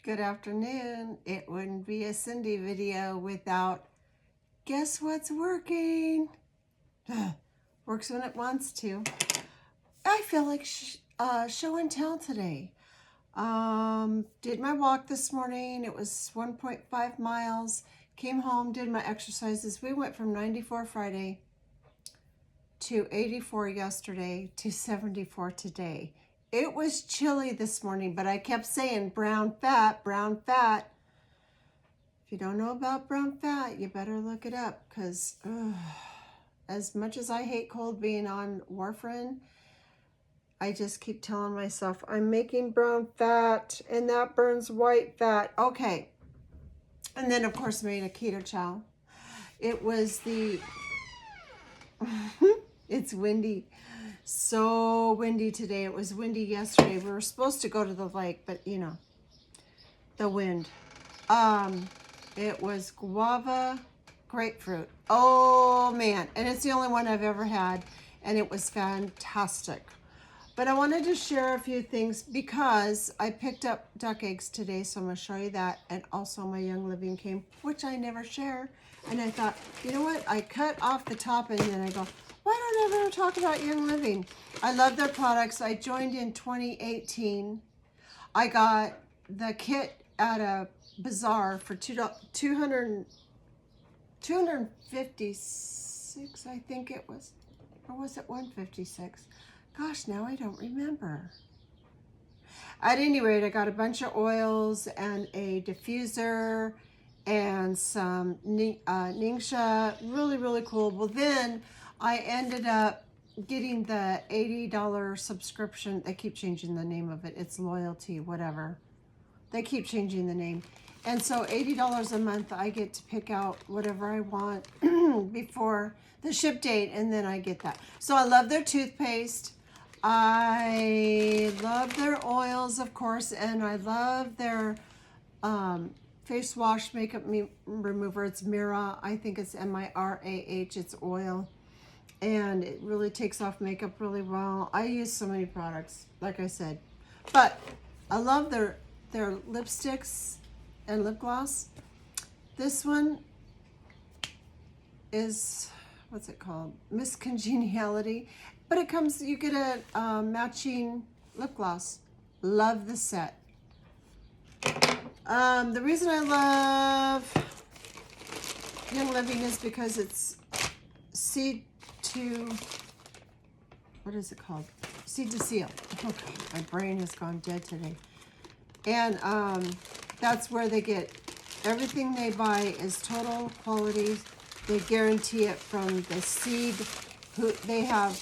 Good afternoon. It wouldn't be a Cindy video without guess what's working. Works when it wants to. I feel like show and tell today. Did my walk this morning. It was 1.5 miles. Came home, did my exercises. We went from 94 Friday to 84 yesterday to 74 today. It was chilly this morning, but I kept saying brown fat, brown fat. If you don't know about brown fat, you better look it up, because as much as I hate cold being on warfarin, I just keep telling myself I'm making brown fat and that burns white fat. Okay. And then, of course, made a keto chow. It was it's windy. So windy today. It was windy yesterday. We were supposed to go to the lake, but you know, the wind. It was guava grapefruit. Oh man. And it's the only one I've ever had. And it was fantastic. But I wanted to share a few things because I picked up duck eggs today. So I'm going to show you that. And also my Young Living came, which I never share. And I thought, you know what? I cut off the top and then I go, why don't I ever talk about Young Living? I love their products. I joined in 2018. I got the kit at a bazaar for $256, I think it was. Or was it $156? Gosh, now I don't remember. At any rate, I got a bunch of oils and a diffuser and some Ningxia. Really, really cool. Well, then I ended up getting the $80 subscription. They keep changing the name of it. It's loyalty, whatever. They keep changing the name. And so $80 a month, I get to pick out whatever I want before the ship date, and then I get that. So I love their toothpaste. I love their oils, of course, and I love their face wash makeup remover. It's Mira. I think it's M-I-R-A-H. It's oil. And it really takes off makeup really well. I use so many products, like I said. But I love their lipsticks and lip gloss. This one is, what's it called? Miss Congeniality. But it comes, you get a matching lip gloss. Love the set. The reason I love Young Living is because it's seed to, what is it called? Seed to seal. Oh God, my brain has gone dead today. And that's where they get everything they buy is total quality. They guarantee it from the seed. They have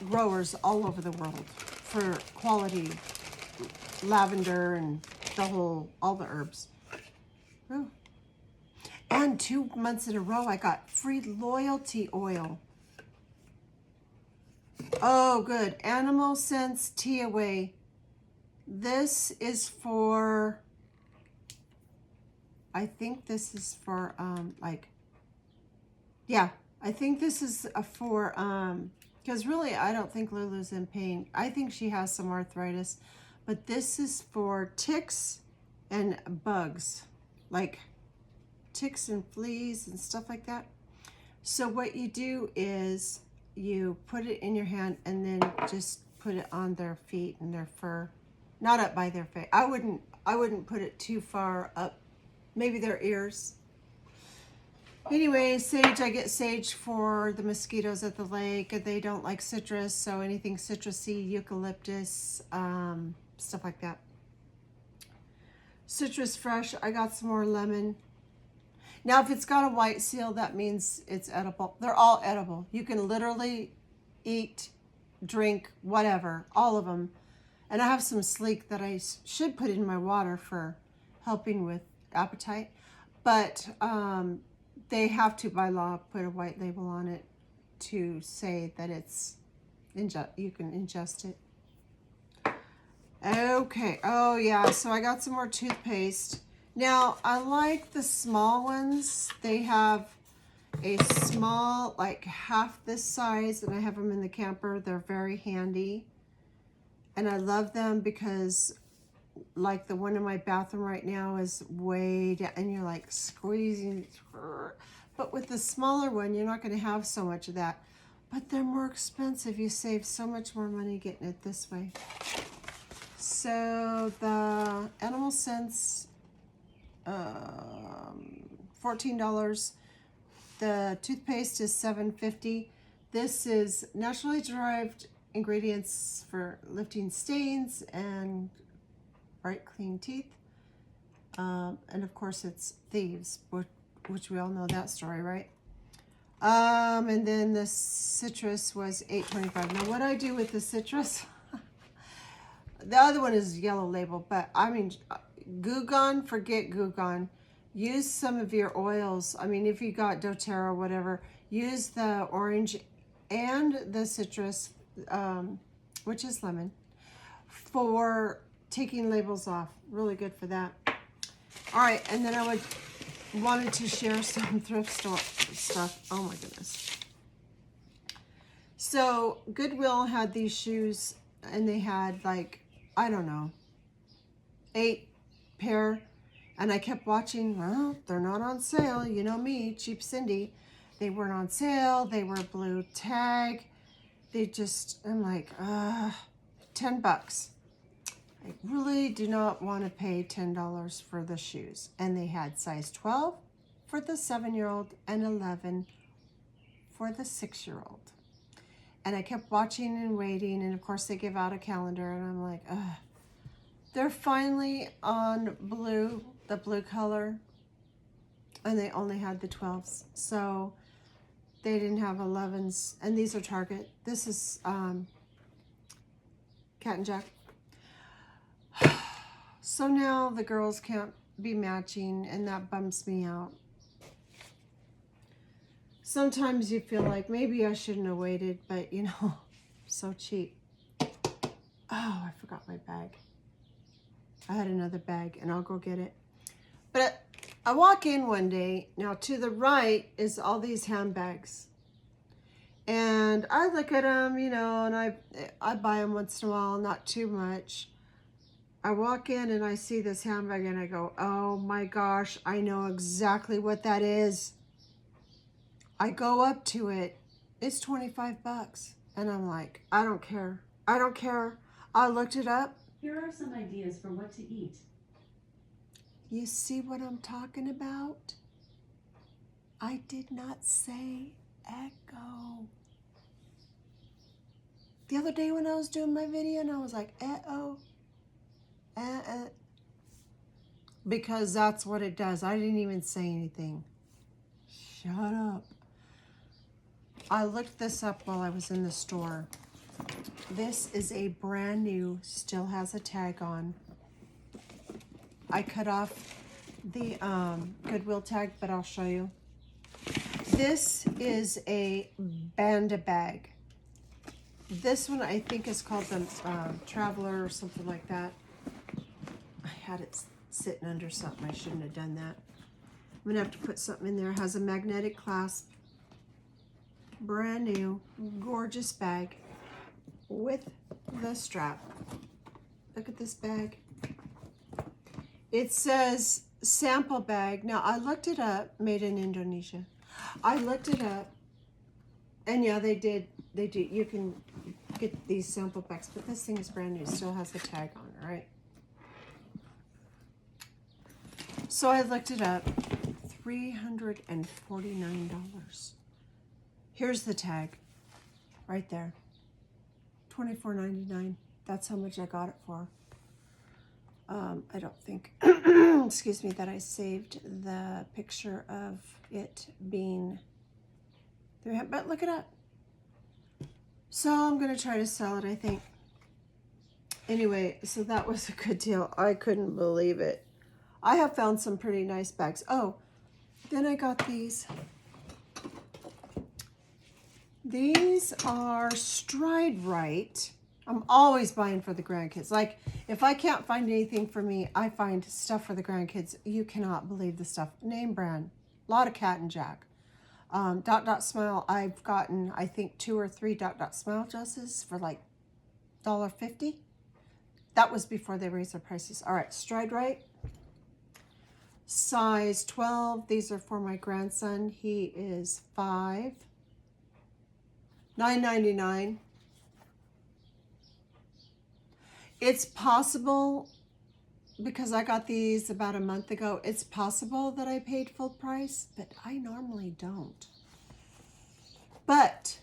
growers all over the world for quality lavender and all the herbs. Oh. And 2 months in a row, I got free loyalty oil. Oh, good. Animal Sense Tea Away. This is for, I think this is for, I think this is for, because really I don't think Lulu's in pain. I think she has some arthritis, but this is for ticks and bugs, like ticks and fleas and stuff like that. So what you do is you put it in your hand and then just put it on their feet and their fur, not up by their face. I wouldn't put it too far up, maybe their ears. Anyway, sage, I get sage for the mosquitoes at the lake. They don't like citrus, so anything citrusy, eucalyptus, stuff like that. Citrus Fresh, I got some more lemon. Now, if it's got a white seal, that means it's edible. They're all edible. You can literally eat, drink, whatever, all of them. And I have some Sleek that I should put in my water for helping with appetite. But they have to, by law, put a white label on it to say that it's you can ingest it. Okay. Oh, yeah. So I got some more toothpaste. Now, I like the small ones. They have a small, like half this size, and I have them in the camper. They're very handy. And I love them because like the one in my bathroom right now is way down, and you're like squeezing. But with the smaller one, you're not going to have so much of that. But they're more expensive. You save so much more money getting it this way. So the Animal Sense, $14. The toothpaste is $7.50. This is naturally derived ingredients for lifting stains and bright clean teeth. And of course it's thieves, which we all know that story, right? And then the citrus was $8.25. Now what I do with the citrus, the other one is yellow label, but I mean, Goo Gone, forget Goo Gone. Use some of your oils. I mean, if you got doTERRA or whatever, use the orange and the citrus, which is lemon, for taking labels off. Really good for that. All right, and then I wanted to share some thrift store stuff. Oh my goodness. So Goodwill had these shoes, and they had like, I don't know, 8 pair. And I kept watching, well, they're not on sale. You know me, cheap Cindy. They weren't on sale. They were blue tag. They just, I'm like, $10. I really do not want to pay $10 for the shoes. And they had size 12 for the 7-year-old and 11 for the 6-year-old. And I kept watching and waiting. And of course they give out a calendar, and I'm like, ugh. They're finally on blue, the blue color, and they only had the 12s. So they didn't have 11s, and these are Target. This is Cat and Jack. So now the girls can't be matching, and that bums me out. Sometimes you feel like maybe I shouldn't have waited, but you know, so cheap. Oh, I forgot my bag. I had another bag, and I'll go get it. But I walk in one day. Now to the right is all these handbags. And I look at them, you know, and I buy them once in a while, not too much. I walk in and I see this handbag and I go, oh my gosh, I know exactly what that is. I go up to it. It's $25. And I'm like, I don't care. I don't care. I looked it up. Here are some ideas for what to eat. You see what I'm talking about? I did not say echo. The other day when I was doing my video and I was like, because that's what it does. I didn't even say anything. Shut up. I looked this up while I was in the store. This is a brand new, still has a tag on. I cut off the Goodwill tag, but I'll show you. This is a Banda bag. This one I think is called the Traveler or something like that. I had it sitting under something. I shouldn't have done that. I'm gonna have to put something in there. It has a magnetic clasp. Brand new, gorgeous bag with the strap. Look at this bag. It says sample bag. Now I looked it up, made in Indonesia. I looked it up, and yeah, they do. You can get these sample bags, but this thing is brand new. Still has a tag on it, right? So I looked it up. $349. Here's the tag, right there. $24.99. That's how much I got it for. I don't think, excuse me, that I saved the picture of it being $300, but look it up. So I'm gonna try to sell it, I think. Anyway, so that was a good deal. I couldn't believe it. I have found some pretty nice bags. Oh, then I got these. These are Stride Right. I'm always buying for the grandkids. Like, if I can't find anything for me, I find stuff for the grandkids. You cannot believe the stuff. Name brand. A lot of Cat and Jack. Dot Smile. I've gotten, I think, 2 or 3 Dot Smile dresses for like $1.50. That was before they raised their prices. All right, Stride Right. Size 12. These are for my grandson. He is 5. $9.99. It's possible, because I got these about a month ago, it's possible that I paid full price, but I normally don't. But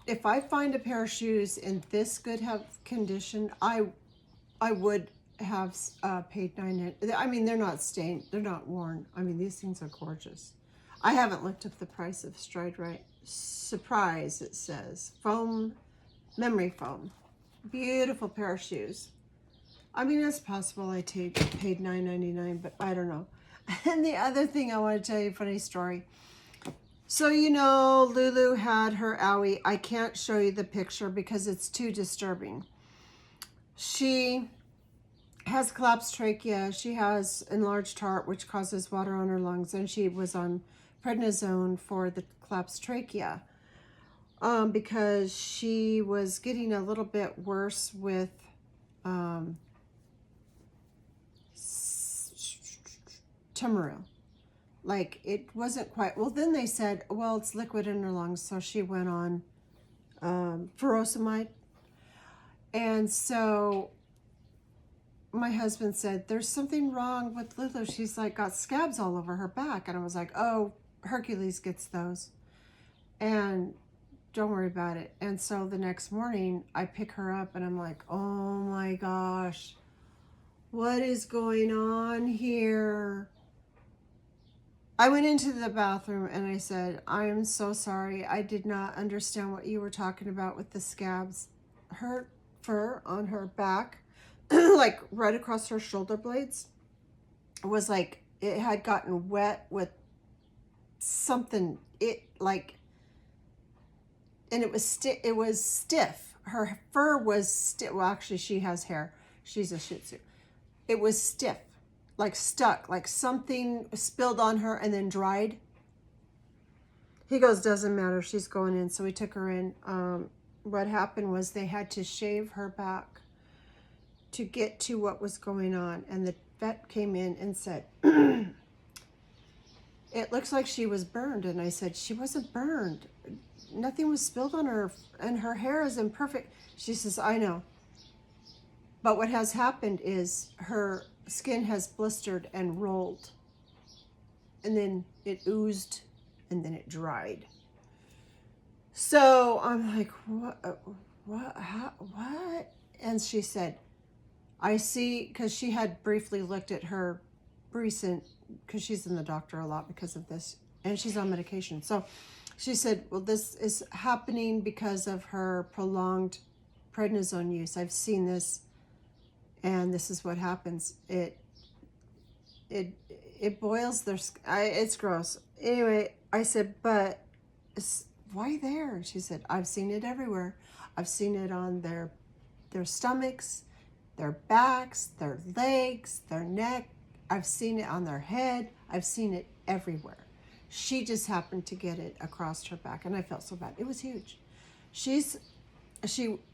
if I find a pair of shoes in this good health condition, I would have paid $9. I mean, they're not stained, they're not worn. I mean, these things are gorgeous. I haven't looked up the price of Stride Right. Surprise, it says. Foam, memory foam. Beautiful pair of shoes. I mean, it's possible I paid $9.99, but I don't know. And the other thing I want to tell you, funny story. So, you know, Lulu had her owie. I can't show you the picture because it's too disturbing. She has collapsed trachea. She has enlarged heart, which causes water on her lungs, and she was on prednisone for the collapsed trachea because she was getting a little bit worse with teamoo. Like, it wasn't quite, well, then they said, well, it's liquid in her lungs, so she went on furosemide. And so my husband said, there's something wrong with Lulu. She's like got scabs all over her back. And I was like, oh, Hercules gets those. And don't worry about it. And so the next morning I pick her up and I'm like, oh my gosh, what is going on here? I went into the bathroom and I said, I am so sorry. I did not understand what you were talking about with the scabs. Her fur on her back, like right across her shoulder blades, was like it had gotten wet with something. It like, and it was stiff. Her fur was stiff. Well, actually, she has hair. She's a Shih Tzu. It was stiff, like stuck, like something spilled on her and then dried. He goes, doesn't matter. She's going in. So we took her in. What happened was they had to shave her back to get to what was going on. And the vet came in and said, it looks like she was burned. And I said, she wasn't burned. Nothing was spilled on her and her hair is imperfect. She says, I know. But what has happened is her skin has blistered and rolled. And then it oozed and then it dried. So I'm like, what? And she said, I see, because she had briefly looked at her recent, because she's in the doctor a lot because of this, and she's on medication. So she said, well, this is happening because of her prolonged prednisone use. I've seen this, and this is what happens. It boils their, it's gross. Anyway, I said, but why there? She said, I've seen it everywhere. I've seen it on their stomachs, their backs, their legs, their neck. I've seen it on their head. I've seen it everywhere. She just happened to get it across her back, and I felt so bad. It was huge. She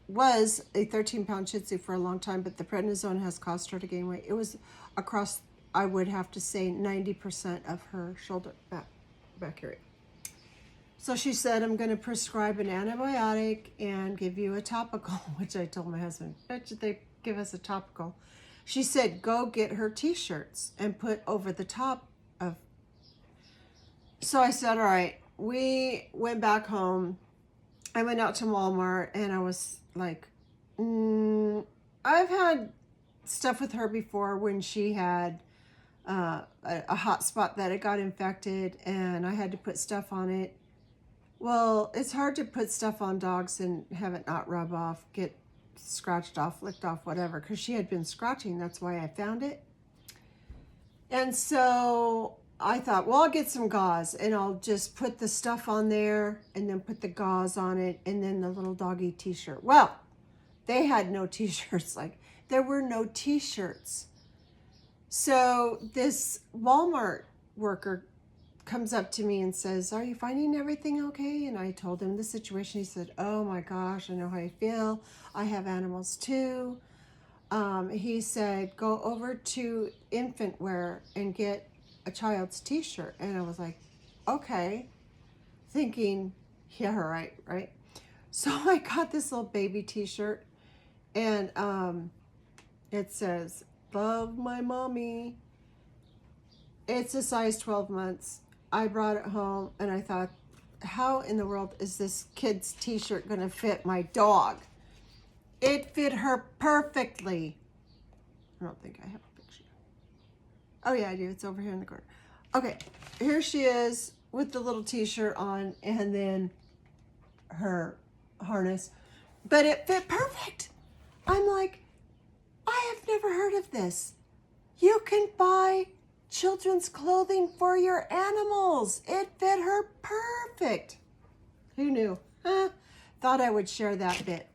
was a 13-pound Shih Tzu for a long time, but the prednisone has caused her to gain weight. It was across, I would have to say, 90% of her shoulder back area. So she said, I'm going to prescribe an antibiotic and give you a topical, which I told my husband, bet you they give us a topical. She said, go get her t-shirts and put over the top of. So I said, all right. We went back home. I went out to Walmart and I was like, I've had stuff with her before when she had a hot spot that it got infected and I had to put stuff on it. Well, it's hard to put stuff on dogs and have it not rub off, get scratched off, licked off, whatever, because she had been scratching. That's why I found it. And so I thought, well, I'll get some gauze and I'll just put the stuff on there and then put the gauze on it and then the little doggy t-shirt. Well, they had no t-shirts. Like, there were no t-shirts. So this Walmart worker comes up to me and says, are you finding everything okay? And I told him the situation. He said, oh my gosh, I know how you feel. I have animals too. he said, go over to infant wear and get a child's t-shirt. And I was like, okay, thinking, yeah, right. So I got this little baby t-shirt, and it says, love my mommy. It's a size 12 months. I brought it home, and I thought, how in the world is this kid's t-shirt gonna fit my dog? It fit her perfectly. I don't think I have a picture. Oh yeah, I do. It's over here in the corner. Okay, here she is with the little t-shirt on, and then her harness, but it fit perfect. I'm like, I have never heard of this. You can buy children's clothing for your animals. It fit her perfect. Who knew? Thought I would share that bit.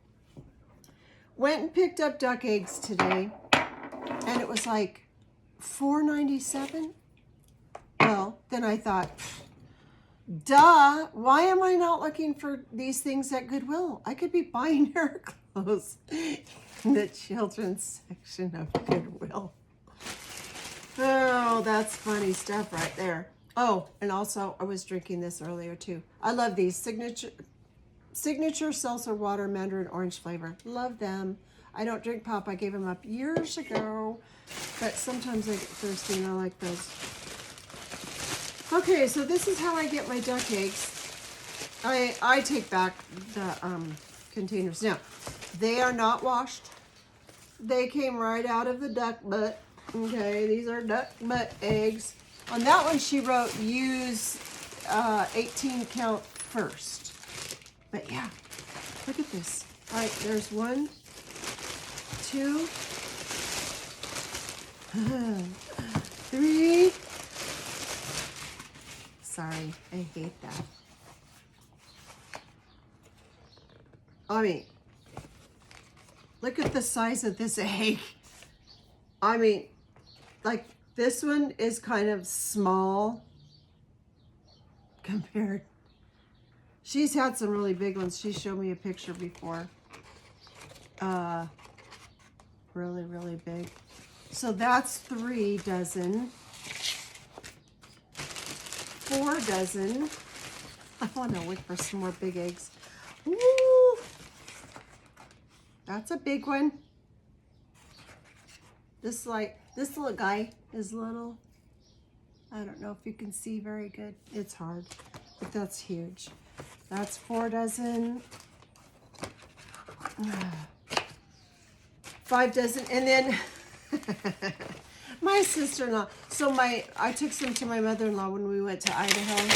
Went and picked up duck eggs today, and it was like $4.97. Well, then I thought, duh, why am I not looking for these things at Goodwill? I could be buying her clothes in the children's section of Goodwill. Oh, that's funny stuff right there. Oh, and also I was drinking this earlier too. I love these signature seltzer water, mandarin orange flavor. Love them. I don't drink pop. I gave them up years ago, but sometimes I get thirsty and I like those. Okay, so this is how I get my duck eggs. I take back the containers. Now, they are not washed. They came right out of the duck butt. Okay, these are duck butt eggs. On that one, she wrote use 18 count first. But yeah, look at this. All right, there's 1, 2, 3. Sorry, I hate that. I mean, look at the size of this egg. I mean, like this one is kind of small compared. She's had some really big ones. She showed me a picture before. Really, really big. So that's 3 dozen. 4 dozen. I want to look for some more big eggs. Woo! That's a big one. This little guy is little. I don't know if you can see very good. It's hard, but that's huge. That's 4 dozen. 5 dozen, and then my sister-in-law. So I took some to my mother-in-law when we went to Idaho,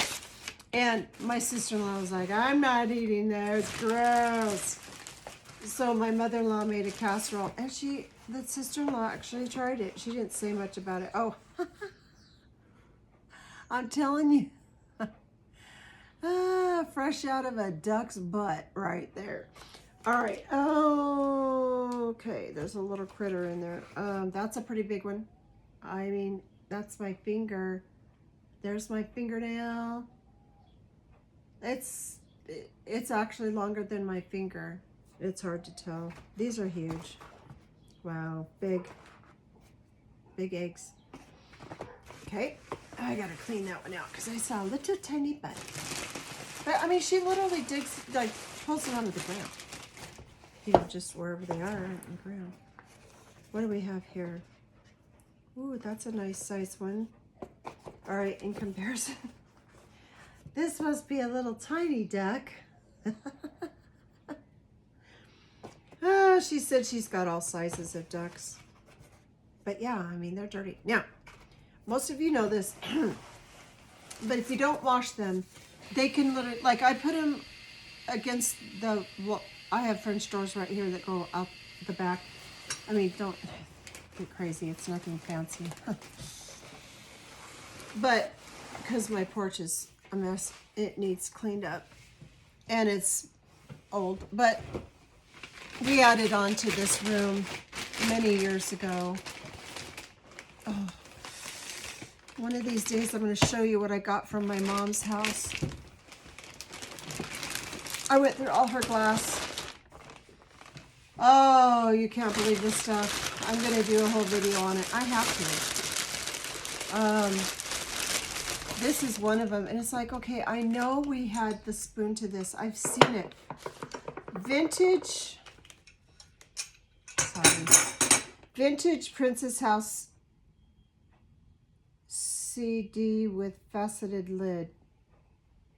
and my sister-in-law was like, "I'm not eating that. It's gross." So my mother-in-law made a casserole, and the sister-in-law actually tried it. She didn't say much about it. Oh, I'm telling you. Fresh out of a duck's butt right there. All right. Oh, okay. There's a little critter in there. That's a pretty big one. I mean, that's my finger. There's my fingernail. It's actually longer than my finger. It's hard to tell. These are huge. Wow, big eggs. Okay, I gotta clean that one out because I saw a little tiny butt. But I mean, she literally digs, like, pulls them out of the ground. You know, just wherever they are in the ground. What do we have here? Ooh, that's a nice size one. All right, in comparison, this must be a little tiny duck. She said she's got all sizes of ducks. But yeah, I mean, they're dirty. Now, most of you know this, but if you don't wash them, they can literally, like I put them against the, well, I have French doors right here that go out the back. I mean, don't get crazy. It's nothing fancy. But because my porch is a mess, it needs cleaned up. And it's old, but we added on to this room many years ago. Oh, one of these days I'm going to show you what I got from my mom's house. I went through all her glass. Oh, you can't believe this stuff. I'm going to do a whole video on it. I have to. This is one of them. And it's like, okay, I know we had the spoon to this. I've seen it. Vintage. Sorry. Vintage Princess House CD with faceted lid.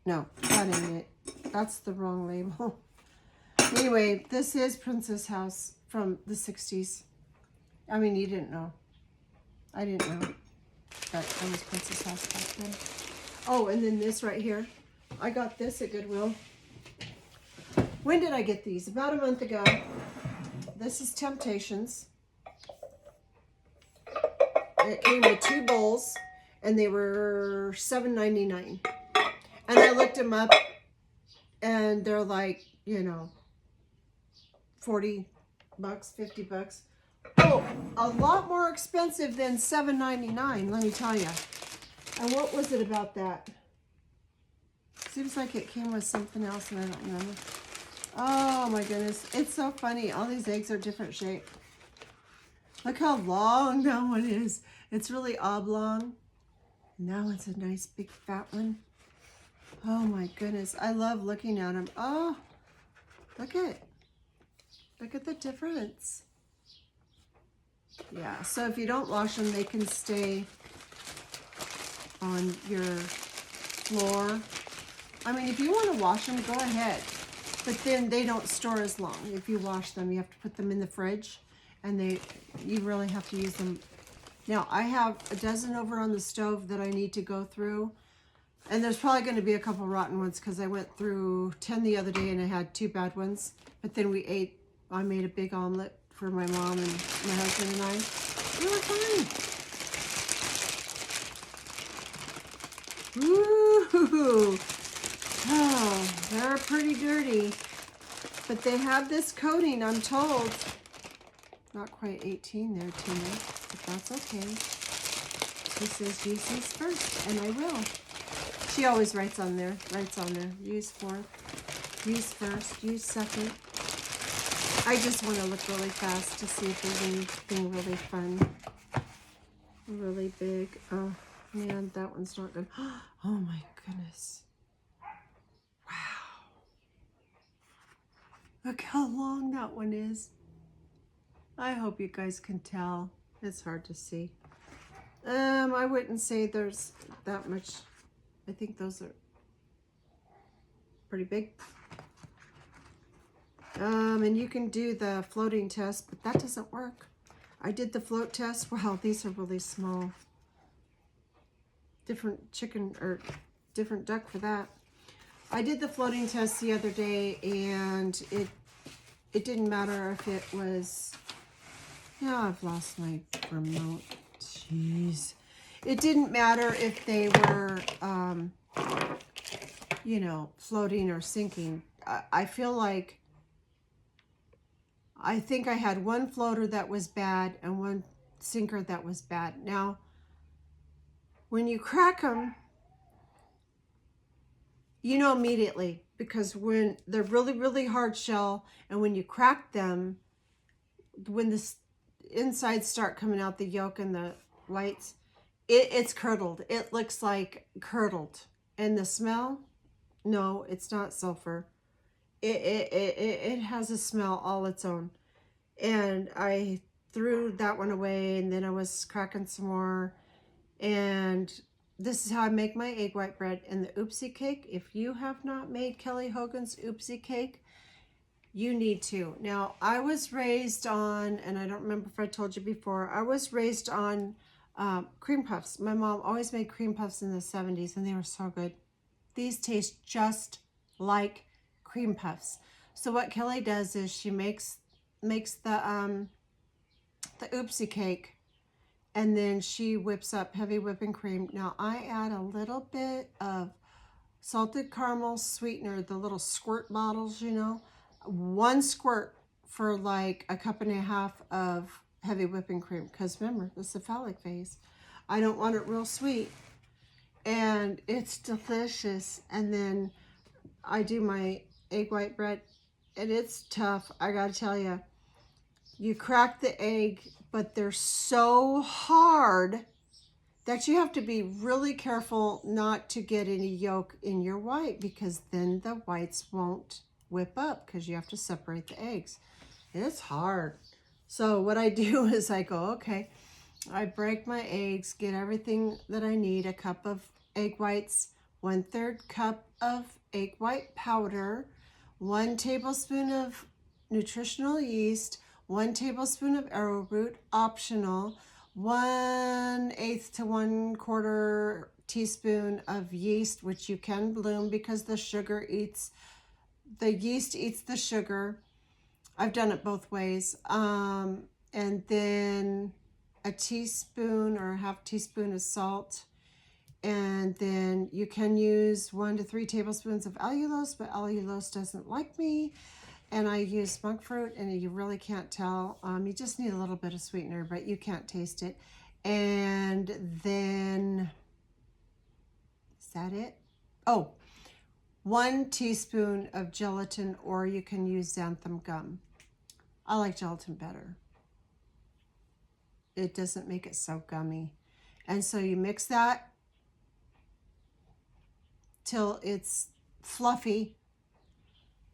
No, that ain't it. That's the wrong label. Anyway, this is Princess House from the 60s. I mean, you didn't know. I didn't know. But that was Princess House back then. Oh, and then this right here. I got this at Goodwill. When did I get these? About a month ago. This is Temptations. It came with 2 bowls, and they were $7.99. And I looked them up, and they're like, you know, 40 bucks, 50 bucks. Oh, a lot more expensive than $7.99, let me tell you. And what was it about that? Seems like it came with something else, and I don't remember. Oh my goodness, it's so funny. All these eggs are different shape. Look how long that one is. It's really oblong. Now it's a nice big fat one. Oh my goodness, I love looking at them. Oh, look at the difference. Yeah, so if you don't wash them, they can stay on your floor. I mean, if you want to wash them, go ahead. But then they don't store as long. If you wash them, you have to put them in the fridge, and you really have to use them. Now, I have a dozen over on the stove that I need to go through. And there's probably going to be a couple rotten ones because I went through 10 the other day and I had 2 bad ones. But then I made a big omelet for my mom and my husband and I. They were fine. Ooh. Oh, they're pretty dirty. But they have this coating, I'm told. Not quite 18 there, Tina, but that's okay. She says use these first, and I will. She always writes on there. Use fourth, use first, use second. I just want to look really fast to see if there's anything really fun. Really big. Oh, man, that one's not good. Oh, my goodness. Wow. Look how long that one is. I hope you guys can tell. It's hard to see. I wouldn't say there's that much. I think those are pretty big. And you can do the floating test, but that doesn't work. I did the float test. Wow, these are really small. Different chicken or different duck for that. I did the floating test the other day, and it didn't matter if it was. Yeah, I've lost my remote. Jeez. It didn't matter if they were, you know, floating or sinking. I feel like, I think I had one floater that was bad and one sinker that was bad. Now, when you crack them, you know immediately, because when they're really, really hard shell, and when you crack them, when the insides start coming out, the yolk and the whites, it's curdled. It looks like curdled. And the smell, no, it's not sulfur. It has a smell all its own. And I threw that one away, and then I was cracking some more. And this is how I make my egg white bread and the oopsie cake. If you have not made Kelly Hogan's oopsie cake, you need to. Now, I was raised on, and I don't remember if I told you before, I was raised on cream puffs. My mom always made cream puffs in the 70s, and they were so good. These taste just like cream puffs. So what Kelly does is she makes the oopsie cake, and then she whips up heavy whipping cream. Now, I add a little bit of salted caramel sweetener, the little squirt bottles, you know. 1 squirt for like a cup and a half of heavy whipping cream, because remember, this is a phallic phase. I don't want it real sweet, and it's delicious. And then I do my egg white bread, and it's tough. I gotta tell you, you crack the egg but they're so hard that you have to be really careful not to get any yolk in your white, because then the whites won't whip up because you have to separate the eggs. It's hard. So what I do is I go, okay, I break my eggs, get everything that I need, a cup of egg whites, 1/3 cup of egg white powder, 1 tablespoon of nutritional yeast, 1 tablespoon of arrowroot, optional, 1/8 to 1/4 teaspoon of yeast, which you can bloom because the yeast eats the sugar. I've done it both ways. And then a teaspoon or a half teaspoon of salt. And then you can use 1 to 3 tablespoons of allulose, but allulose doesn't like me. And I use monk fruit, and you really can't tell. You just need a little bit of sweetener, but you can't taste it. And then, is that it? Oh, 1 teaspoon of gelatin, or you can use xanthan gum. I like gelatin better. It doesn't make it so gummy. And so you mix that till it's fluffy,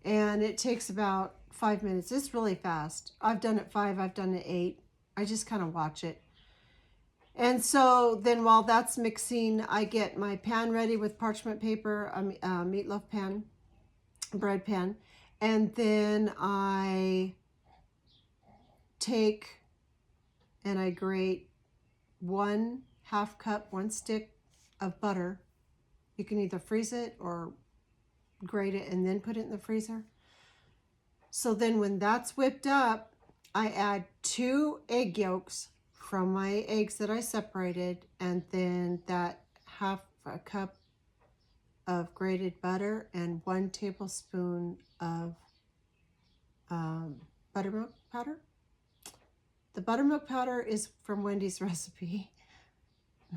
and it takes about 5 minutes. It's really fast. I've done it 5, I've done it 8. I just kind of watch it. And so then while that's mixing, I get my pan ready with parchment paper, a meatloaf pan, bread pan, and then I take and I grate 1/2 cup, 1 stick of butter. You can either freeze it or grate it and then put it in the freezer. So then when that's whipped up, I add 2 egg yolks from my eggs that I separated, and then that 1/2 cup of grated butter and 1 tablespoon of buttermilk powder. The buttermilk powder is from Wendy's recipe.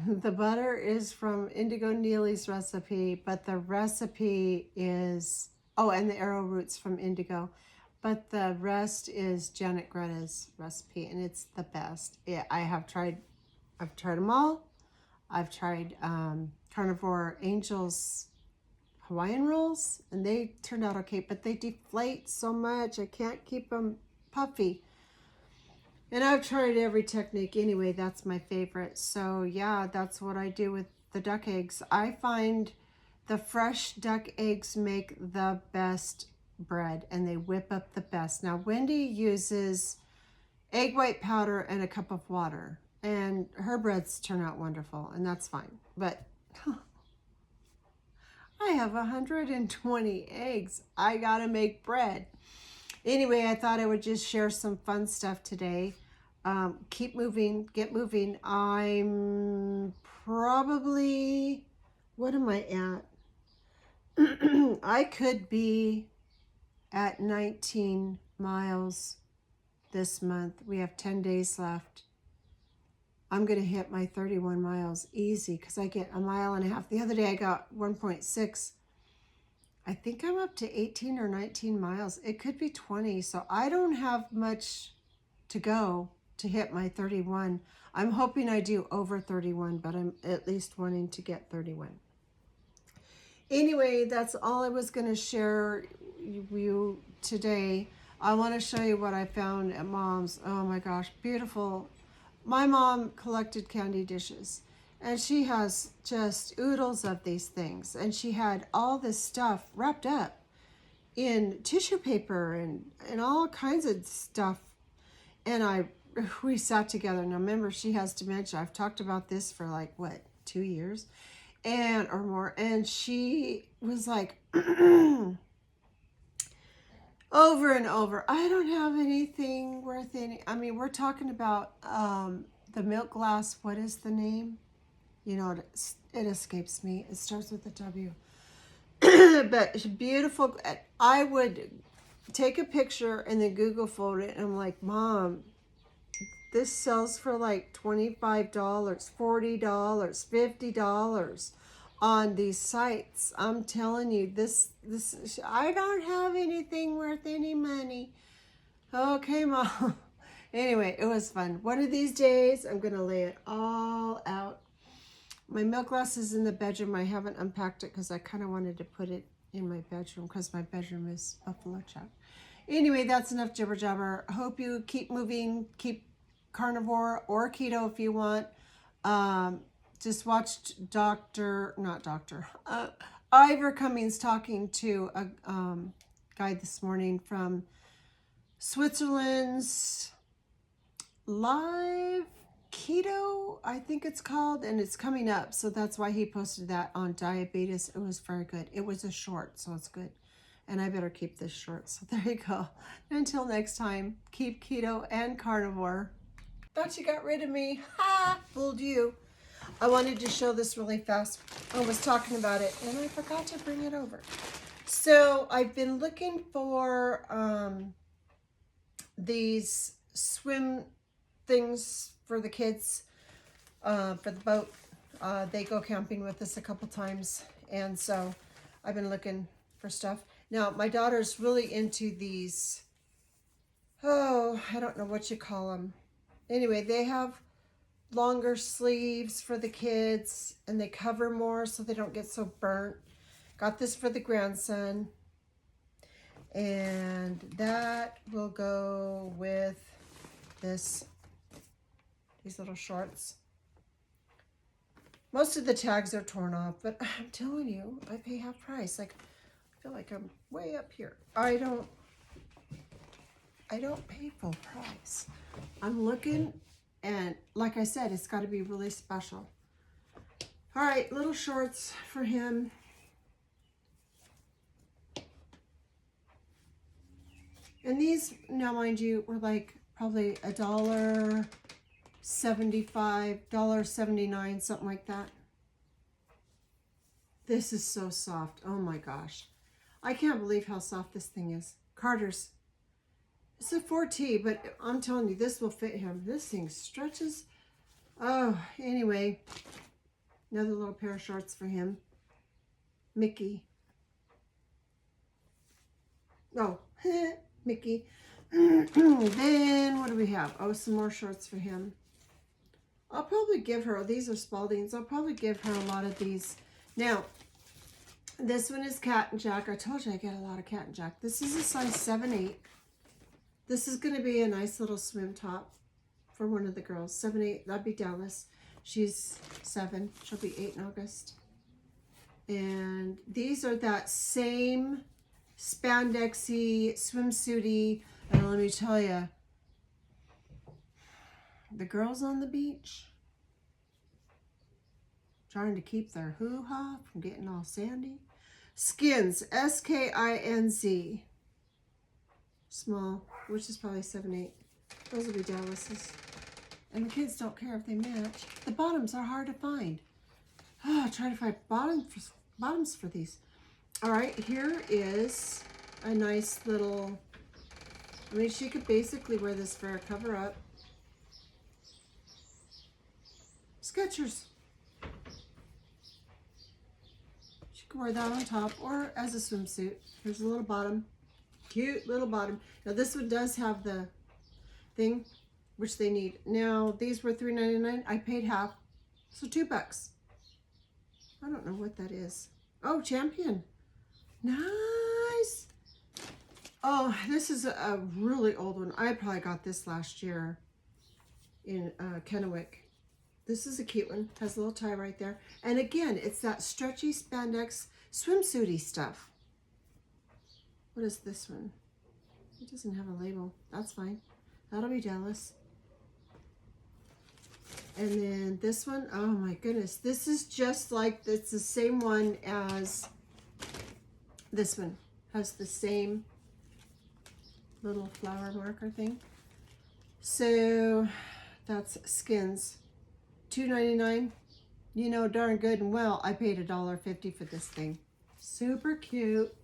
The butter is from Indigo Neely's recipe, but the recipe is, oh, and the arrowroot's from Indigo, but the rest is Janet Greta's recipe, and it's the best. Yeah, I've tried them all. I've tried Carnivore Angels Hawaiian rolls, and they turned out okay, but they deflate so much. I can't keep them puffy. And I've tried every technique anyway. That's my favorite. So yeah, that's what I do with the duck eggs. I find the fresh duck eggs make the best bread, and they whip up the best. Now, Wendy uses egg white powder and a cup of water, and her breads turn out wonderful, and that's fine. But I have 120 eggs. I gotta make bread. Anyway, I thought I would just share some fun stuff today. Keep moving, get moving. I'm probably, what am I at? I could be at 19 miles this month. We have 10 days left. I'm going to hit my 31 miles easy because I get 1.5 miles. The other day I got 1.6. I think I'm up to 18 or 19 miles. It could be 20. So I don't have much to go to hit my 31. I'm hoping I do over 31, but I'm at least wanting to get 31. Anyway, that's all I was going to share you today. I want to show you what I found at Mom's. Oh my gosh, beautiful. My mom collected candy dishes, and she has just oodles of these things, and she had all this stuff wrapped up in tissue paper and all kinds of stuff. And we sat together. Now remember, she has dementia. I've talked about this for like, what, 2 years and or more. And she was like, over and over, I don't have anything worth any. I mean, we're talking about the milk glass. What is the name? You know, it escapes me. It starts with a W. But beautiful. I would take a picture and then Google photo it. And I'm like, Mom, this sells for like $25, $40, $50 on these sites. I'm telling you, this I don't have anything worth any money. Okay, Mom. Anyway, it was fun. One of these days, I'm going to lay it all out. My milk glass is in the bedroom. I haven't unpacked it because I kind of wanted to put it in my bedroom because my bedroom is buffalo chow. Anyway, that's enough jibber jabber. I hope you keep moving, keep carnivore or keto if you want. Just watched Ivor Cummings talking to a guy this morning from Switzerland's Live Keto, I think it's called, and it's coming up. So that's why he posted that on diabetes. It was very good. It was a short, so it's good. And I better keep this short. So there you go. Until next time, keep keto and carnivore. Thought you got rid of me. Ha! Fooled you. I wanted to show this really fast. I was talking about it and I forgot to bring it over. So I've been looking for these swim things for the kids, for the boat. They go camping with us a couple times. And so I've been looking for stuff. Now, my daughter's really into these, I don't know what you call them. Anyway, they have longer sleeves for the kids and they cover more so they don't get so burnt. Got this for the grandson. And that will go with these little shorts. Most of the tags are torn off, but I'm telling you, I pay half price. Like, I feel like I'm way up here. I don't pay full price. I'm looking, and like I said, it's got to be really special. All right, little shorts for him. And these, now mind you, were like probably $1.75, $1.79, something like that. This is so soft. Oh my gosh. I can't believe how soft this thing is. Carter's. It's a 4T, but I'm telling you, this will fit him. This thing stretches. Oh, anyway. Another little pair of shorts for him. Mickey. Oh, Mickey. Then, what do we have? Oh, some more shorts for him. I'll probably give her, these are Spaldings. I'll probably give her a lot of these. Now, this one is Cat and Jack. I told you I get a lot of Cat and Jack. This is a size 7-8. This is going to be a nice little swim top for one of the girls. 7-8, that'd be Dallas. She's 7. She'll be 8 in August. And these are that same spandexy, swimsuity. And let me tell you, the girls on the beach trying to keep their hoo-ha from getting all sandy. Skins, S-K-I-N-Z. Small, which is probably 7-8. Those will be Dallas's. And the kids don't care if they match. The bottoms are hard to find. Try to find bottoms for these. All right, here is a nice little, I mean, she could basically wear this for a cover up. Skechers. She could wear that on top or as a swimsuit. Here's a little bottom. Cute little bottom. Now this one does have the thing, which they need. Now these were $3.99. I paid half, so $2. I don't know what that is. Oh, Champion. Nice. Oh, this is a really old one. I probably got this last year in Kennewick. This is a cute one. Has a little tie right there. And again, it's that stretchy spandex swimsuity stuff. What is this one? It doesn't have a label. That's fine. That'll be Dallas. And then this one, oh my goodness. This is just like, it's the same one as this one. Has the same little flower marker thing. So that's Skins. $2.99. You know darn good and well I paid $1.50 for this thing. Super cute.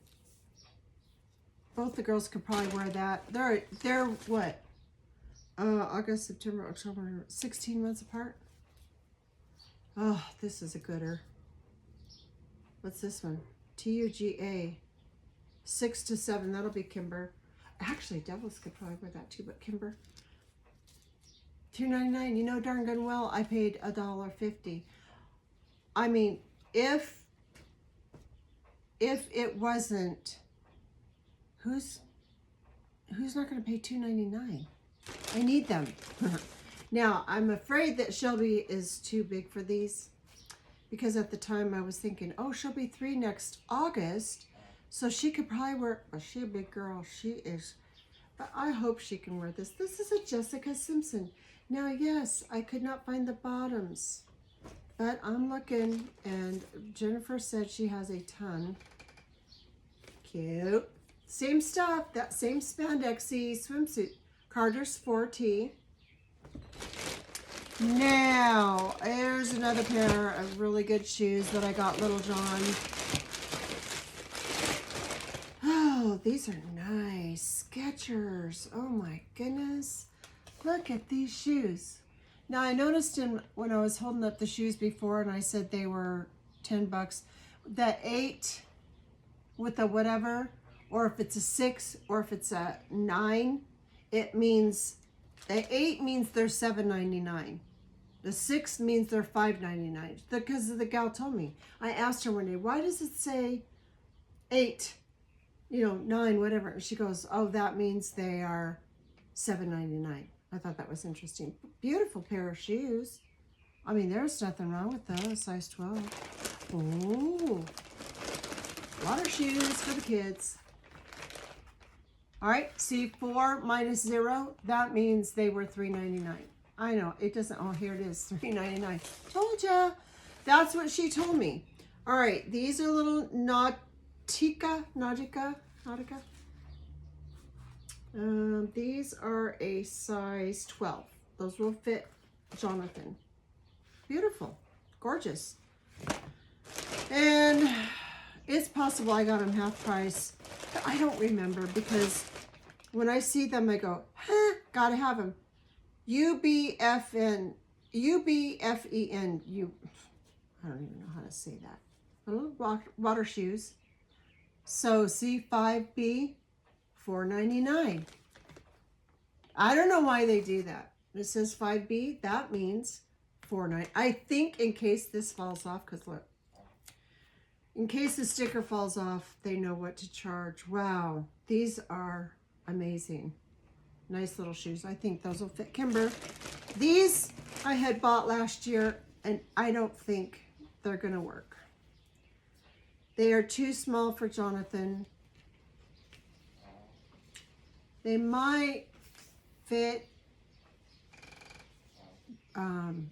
Both the girls could probably wear that. They're what? August, September, October, 16 months apart. Oh, this is a gooder. What's this one? TUGA. 6 to 7. That'll be Kimber. Actually, Devils could probably wear that too, but Kimber. $2.99. You know darn good well I paid $1.50. I mean, if it wasn't, who's not going to pay $2.99? I need them. Now, I'm afraid that Shelby is too big for these, because at the time I was thinking, oh, she'll be 3 next August, so she could probably wear, well, she's a big girl, she is, but I hope she can wear this. This is a Jessica Simpson. Now, yes, I could not find the bottoms, but I'm looking, and Jennifer said she has a ton. Cute. Same stuff, that same spandexy swimsuit. Carter's 4T. Now, there's another pair of really good shoes that I got Little John. Oh, these are nice. Skechers. Oh my goodness. Look at these shoes. Now, I noticed when I was holding up the shoes before and I said they were $10, that 8 with a whatever, or if it's a 6 or if it's a 9, it means the 8 means they're $7.99. The 6 means they're $5.99 because the gal told me. I asked her one day, why does it say 8, 9, whatever? And she goes, oh, that means they are $7.99. I thought that was interesting. Beautiful pair of shoes. I mean, there's nothing wrong with those, size 12. Ooh, a lot of shoes for the kids. All right, see, 4 minus 0, that means they were $3.99. I know, it doesn't, oh, here it is, $3.99. Told ya. That's what she told me. All right, these are little Nautica. These are a size 12. Those will fit Jonathan. Beautiful, gorgeous. And it's possible I got them half price, but I don't remember because when I see them, I go, huh, gotta have them. UBFEN, I don't even know how to say that. Little water shoes. So C5B, $4.99. I don't know why they do that. It says 5B, that means $4.99. I think in case this falls off, because look, in case the sticker falls off, they know what to charge. Wow, these are amazing. Nice little shoes. I think those will fit Kimber. These I had bought last year, and I don't think they're going to work. They are too small for Jonathan. They might fit Kimber.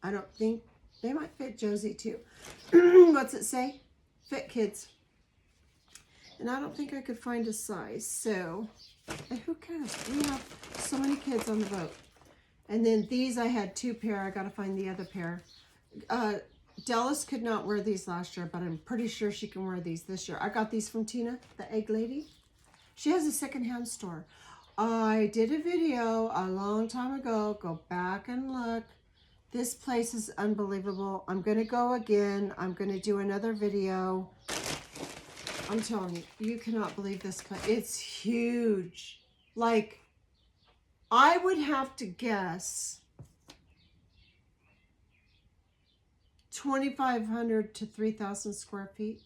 I don't think they might fit Josie too. What's it say? Fit kids. And I don't think I could find a size, so who cares? We have so many kids on the boat. And then these, I had 2 pair. I got to find the other pair. Dallas could not wear these last year, but I'm pretty sure she can wear these this year. I got these from Tina, the egg lady. She has a secondhand store. I did a video a long time ago. Go back and look. This place is unbelievable. I'm going to go again. I'm going to do another video. I'm telling you, you cannot believe this place. It's huge. Like, I would have to guess 2,500 to 3,000 square feet.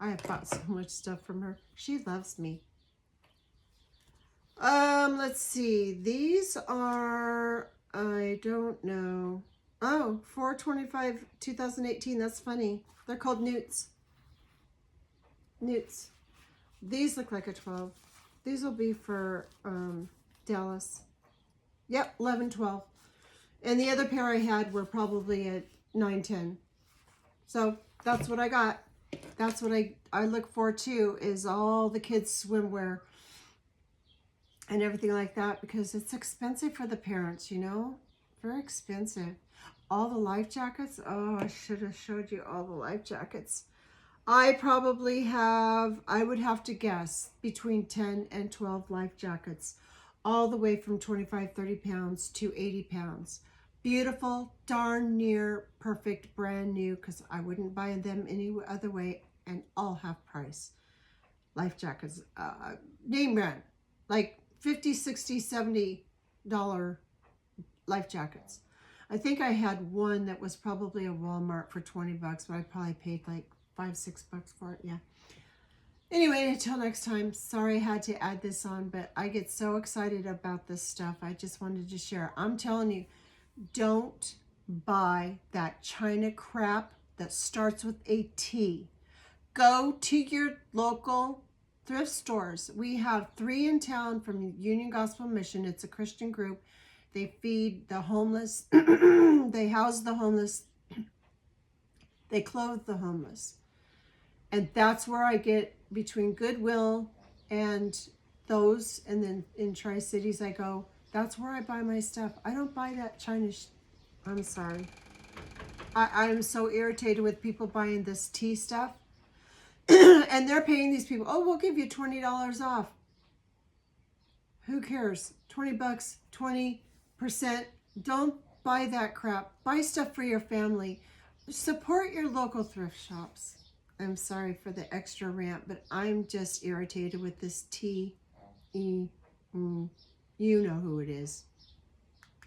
I have bought so much stuff from her. She loves me. Let's see. These are, I don't know. Oh, 4/25, 2018. That's funny. They're called Newts. Newts. These look like a 12. These will be for Dallas. Yep, 11, 12. And the other pair I had were probably at 9, 10. So that's what I got. That's what I look for too, is all the kids' swimwear and everything like that, because it's expensive for the parents, you know? Very expensive. All the life jackets. Oh, I should have showed you all the life jackets. I probably have, I would have to guess, between 10 and 12 life jackets, all the way from 25, 30 pounds to 80 pounds. Beautiful, darn near perfect, brand new, because I wouldn't buy them any other way, and all half price. Life jackets, name brand. like 50, 60, $70 life jackets. I think I had one that was probably a Walmart for 20 bucks, but I probably paid like $5, $6 for it. Yeah. Anyway, until next time, sorry I had to add this on, but I get so excited about this stuff. I just wanted to share. I'm telling you, don't buy that China crap that starts with a T. Go to your local thrift stores. We have 3 in town from Union Gospel Mission. It's a Christian group. They feed the homeless. They house the homeless. They clothe the homeless. And that's where I get between Goodwill and those. And then in Tri-Cities I go, that's where I buy my stuff. I don't buy that China. I'm sorry. I'm so irritated with people buying this tea stuff. And they're paying these people, oh, we'll give you $20 off. Who cares? 20 bucks, 20%. Don't buy that crap. Buy stuff for your family. Support your local thrift shops. I'm sorry for the extra rant, but I'm just irritated with this T-E-M. You know who it is.